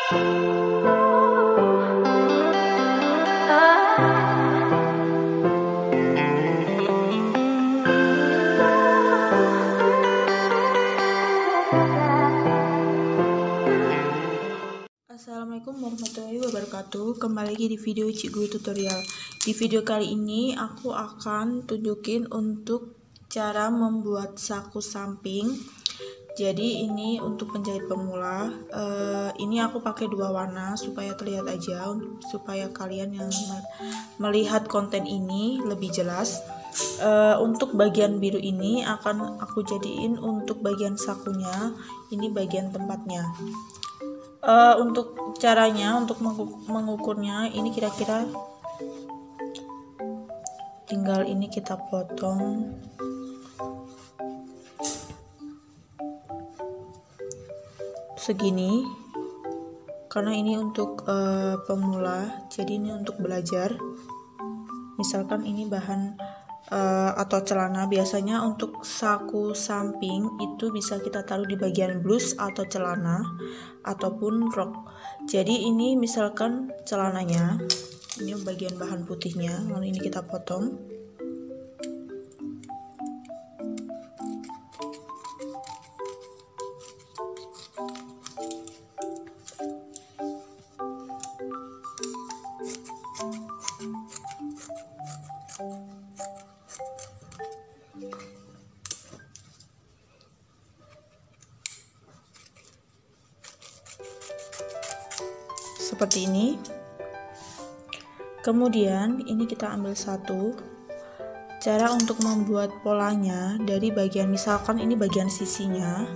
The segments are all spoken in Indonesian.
Assalamualaikum warahmatullahi wabarakatuh. Kembali lagi di video Cikgu Tutorial. Di video kali ini aku akan tunjukin untuk cara membuat saku samping. Jadi ini untuk penjahit pemula. Ini aku pakai dua warna supaya terlihat aja, supaya kalian yang melihat konten ini lebih jelas. Untuk bagian biru ini akan aku jadiin untuk bagian sakunya. Ini bagian tempatnya. Untuk caranya, untuk mengukurnya, ini kira-kira tinggal ini kita potong segini, karena ini untuk pemula, jadi ini untuk belajar. Misalkan ini bahan atau celana, biasanya untuk saku samping itu bisa kita taruh di bagian blus atau celana ataupun rok. Jadi ini misalkan celananya, ini bagian bahan putihnya, lalu ini kita potong. Seperti ini. Kemudian ini kita ambil satu. Cara untuk membuat polanya dari bagian, misalkan ini bagian sisinya.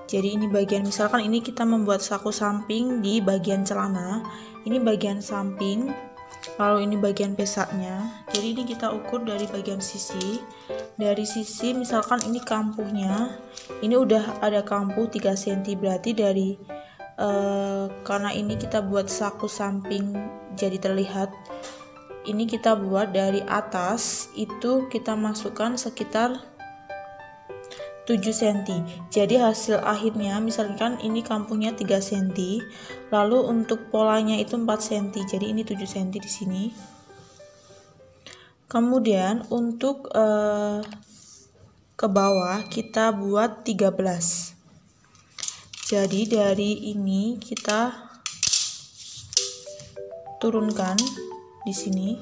Jadi ini bagian, misalkan ini kita membuat saku samping di bagian celana. Ini bagian samping, lalu ini bagian pesaknya. Jadi ini kita ukur dari bagian sisi. Dari sisi misalkan ini kampuhnya. Ini udah ada kampuh 3 cm, berarti dari karena ini kita buat saku samping jadi terlihat, ini kita buat dari atas itu kita masukkan sekitar 7 cm. Jadi hasil akhirnya misalkan ini kampuhnya 3 cm, lalu untuk polanya itu 4 cm, jadi ini 7 cm di sini. Kemudian untuk ke bawah kita buat 13. Jadi dari ini kita turunkan di sini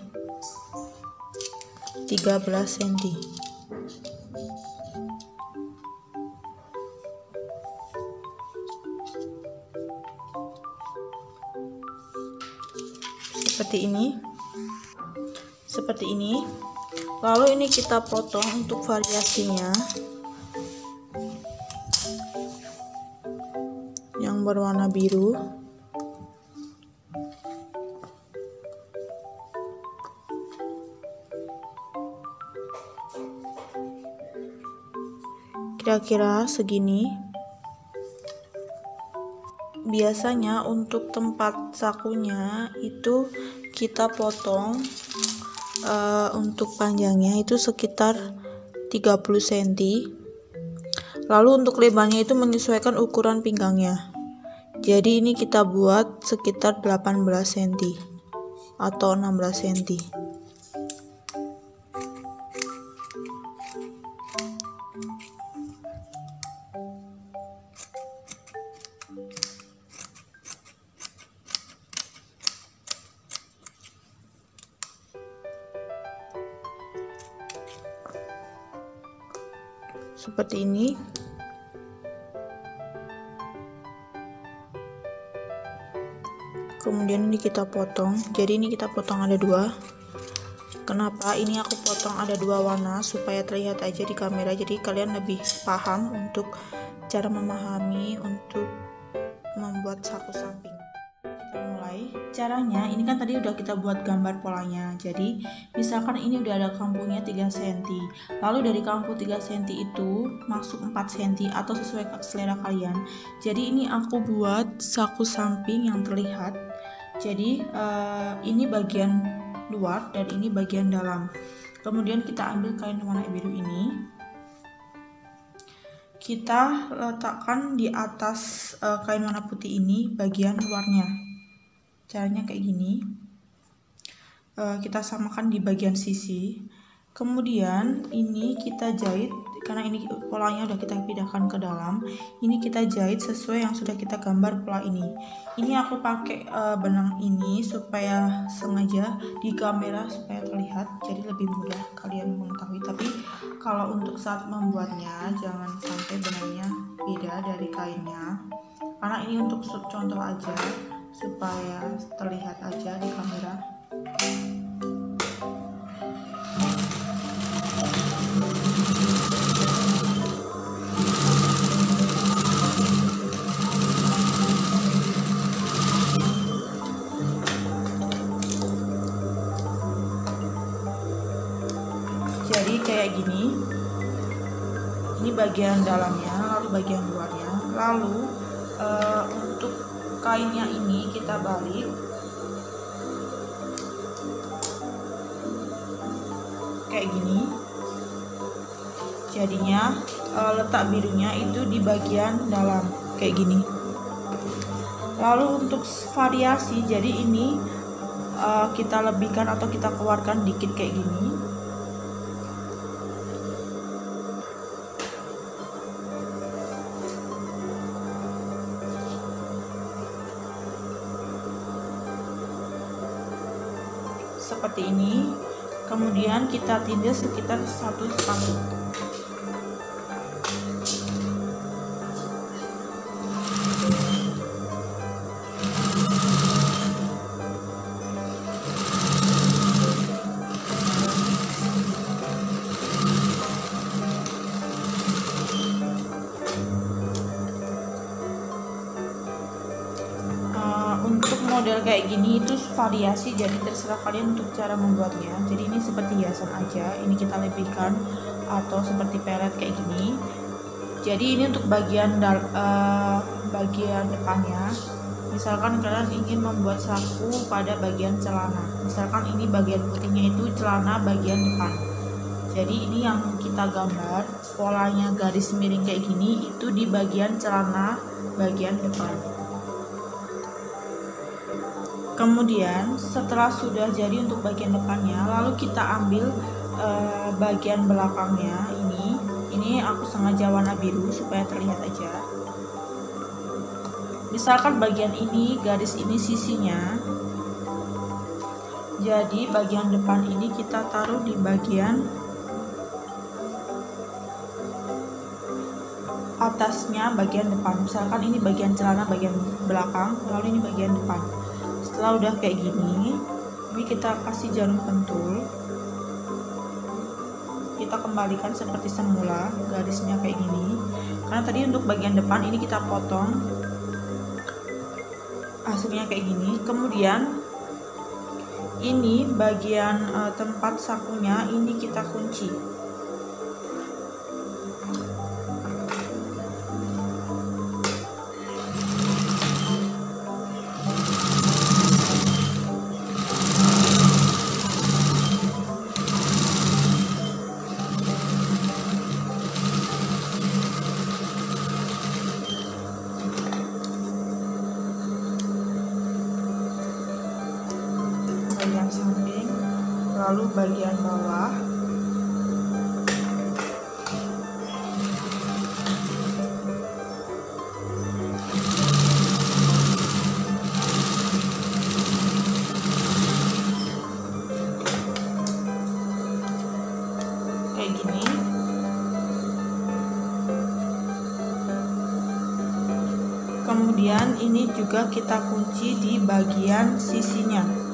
13 cm. Seperti ini. Seperti ini. Lalu ini kita potong untuk variasinya. Yang berwarna biru, kira-kira segini. Biasanya untuk tempat sakunya itu kita potong untuk panjangnya itu sekitar 30 cm. Lalu untuk lebarnya itu menyesuaikan ukuran pinggangnya. Jadi ini kita buat sekitar 18 cm atau 16 cm. Seperti ini. Kemudian ini kita potong. Jadi ini kita potong ada dua. Kenapa ini aku potong ada dua warna? Supaya terlihat aja di kamera, jadi kalian lebih paham untuk cara memahami untuk membuat saku samping. Kita mulai. Caranya, ini kan tadi udah kita buat gambar polanya. Jadi misalkan ini udah ada kampuhnya 3 cm, lalu dari kampuh 3 cm itu masuk 4 cm atau sesuai selera kalian. Jadi ini aku buat saku samping yang terlihat. Jadi ini bagian luar dan ini bagian dalam. Kemudian kita ambil kain warna biru ini, kita letakkan di atas kain warna putih ini bagian luarnya. Caranya kayak gini. Kita samakan di bagian sisi. Kemudian ini kita jahit, karena ini polanya udah kita pindahkan ke dalam. Ini kita jahit sesuai yang sudah kita gambar pola ini. Ini aku pakai benang ini supaya sengaja di kamera supaya terlihat, jadi lebih mudah kalian mengetahui. Tapi kalau untuk saat membuatnya jangan sampai benangnya beda dari kainnya, karena ini untuk contoh aja supaya terlihat aja di kamera. Jadi kayak gini, ini bagian dalamnya, lalu bagian luarnya. Lalu untuk kainnya ini kita balik. Kayak gini. Jadinya letak birunya itu di bagian dalam kayak gini. Lalu untuk variasi, jadi ini kita lebihkan atau kita keluarkan dikit kayak gini. Seperti ini. Kemudian kita tindas sekitar 1 spasi. Untuk model kayak gini itu variasi, jadi terserah kalian untuk cara membuatnya. Jadi ini seperti hiasan aja, ini kita lebihkan atau seperti pelet kayak gini. Jadi ini untuk bagian depannya. Misalkan kalian ingin membuat saku pada bagian celana, misalkan ini bagian putihnya itu celana bagian depan. Jadi ini yang kita gambar polanya garis miring kayak gini itu di bagian celana bagian depan. Kemudian setelah sudah jadi untuk bagian depannya, lalu kita ambil bagian belakangnya ini aku sengaja warna biru supaya terlihat aja. Misalkan bagian ini, garis ini sisinya, jadi bagian depan ini kita taruh di bagian atasnya bagian depan. Misalkan ini bagian celana bagian belakang, lalu ini bagian depan. Setelah udah kayak gini, ini kita kasih jarum pentul, kita kembalikan seperti semula garisnya kayak gini. Karena tadi untuk bagian depan ini kita potong, hasilnya kayak gini. Kemudian ini bagian tempat sakunya ini kita kunci. Bagian samping, lalu bagian bawah, kayak gini. Kemudian ini juga kita kunci di bagian sisinya.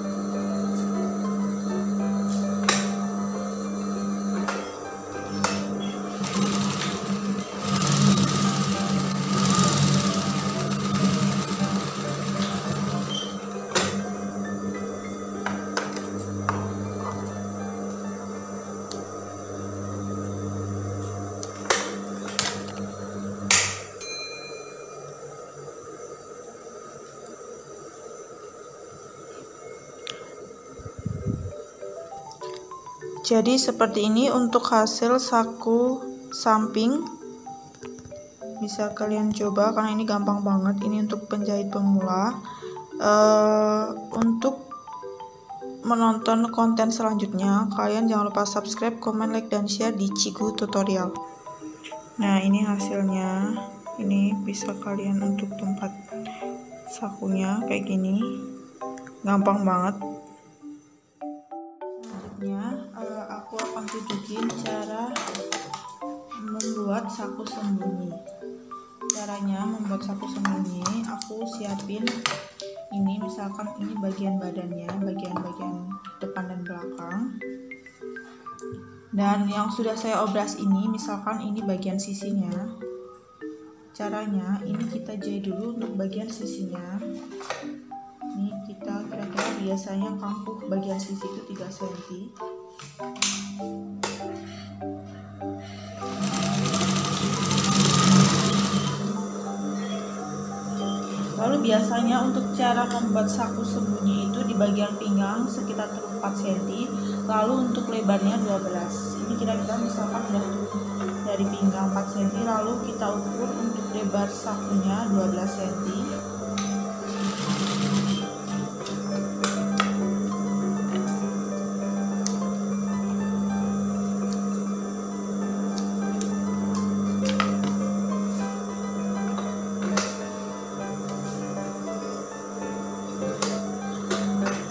Jadi seperti ini untuk hasil saku samping. bisa kalian coba karena ini gampang banget. Ini untuk penjahit pemula. Untuk menonton konten selanjutnya, kalian jangan lupa subscribe, comment, like, dan share di Cigu Tutorial. Nah, ini hasilnya. Ini bisa kalian untuk tempat sakunya kayak gini, gampang banget. Selanjutnya aku akan tunjukin cara membuat saku sembunyi. Caranya membuat saku sembunyi, aku siapin ini, misalkan ini bagian badannya, bagian depan dan belakang. Dan yang sudah saya obras ini, misalkan ini bagian sisinya. Caranya ini kita jahit dulu untuk bagian sisinya. Ini kita kira-kira biasanya kampuh bagian sisi itu 3 cm. Lalu biasanya untuk cara membuat saku sembunyi itu di bagian pinggang sekitar 4 cm, lalu untuk lebarnya 12. Ini kira-kira misalkan udah dari pinggang 4 cm, lalu kita ukur untuk lebar sakunya 12 cm.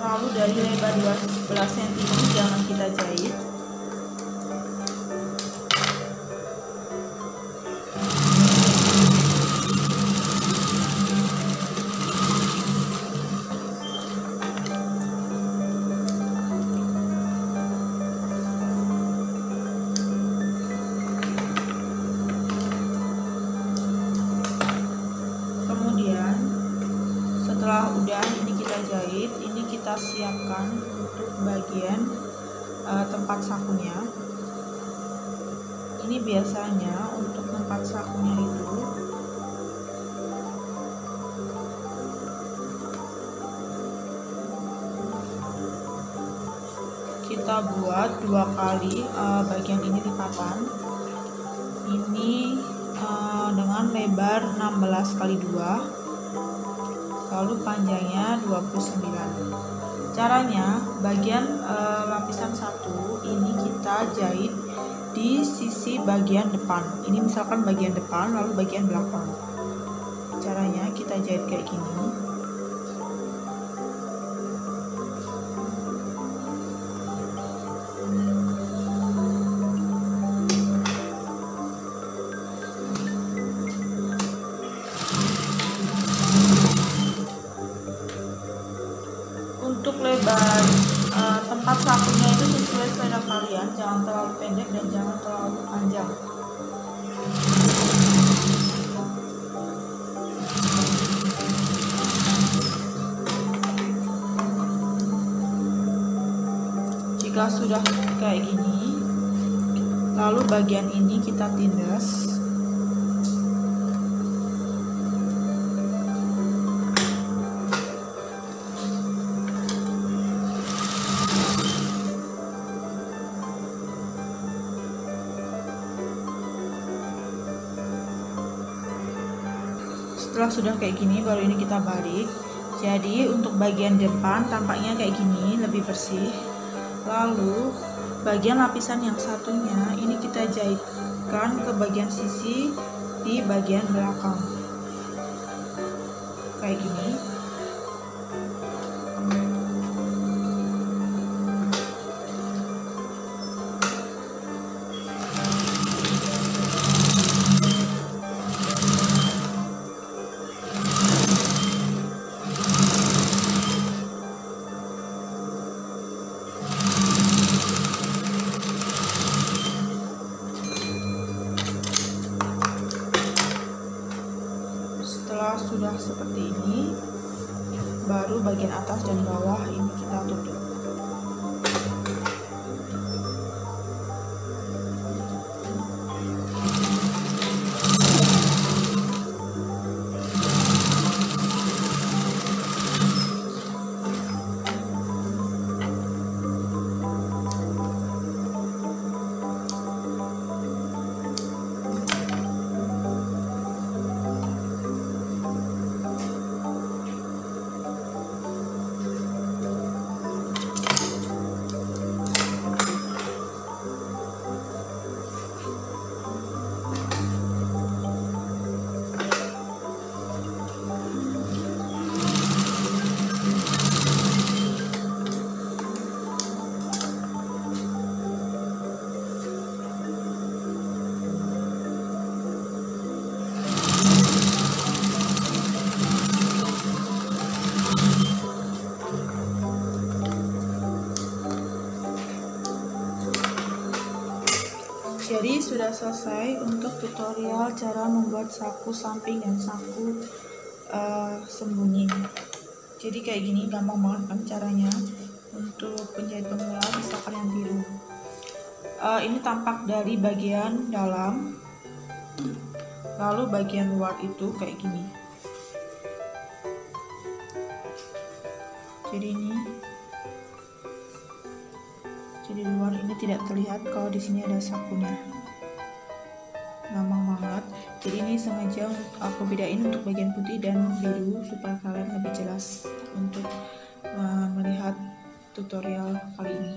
Lalu dari lebar 12 cm ini jangan kita jahit. Kemudian setelah udah ini kita jahit, ini kita siapkan untuk bagian tempat sakunya. Ini biasanya untuk tempat sakunya itu kita buat 2 kali bagian ini lipatan. Ini dengan lebar 16 kali 2, lalu panjangnya 29. Caranya bagian lapisan 1 ini kita jahit di sisi bagian depan. Ini misalkan bagian depan, lalu bagian belakang. Caranya kita jahit kayak gini. Untuk lebar tempat sakunya itu sesuai selera kalian, jangan terlalu pendek dan jangan terlalu panjang. Jika sudah kayak gini, lalu bagian ini kita tindas. Setelah sudah kayak gini, baru ini kita balik. Jadi untuk bagian depan tampaknya kayak gini, lebih bersih. Lalu bagian lapisan yang satunya ini kita jahitkan ke bagian sisi di bagian belakang kayak gini. Setelah sudah seperti ini, baru bagian atas dan bawah ini kita tutup. Jadi sudah selesai untuk tutorial cara membuat saku samping dan saku sembunyi. Jadi kayak gini, gampang banget kan caranya untuk penjahit pemula, misalkan yang biru. Ini tampak dari bagian dalam, lalu bagian luar itu kayak gini. Jadi luar ini tidak terlihat kalau di sini ada sakunya. Gampang banget. Jadi ini sengaja aku bedain untuk bagian putih dan biru supaya kalian lebih jelas untuk melihat tutorial kali ini.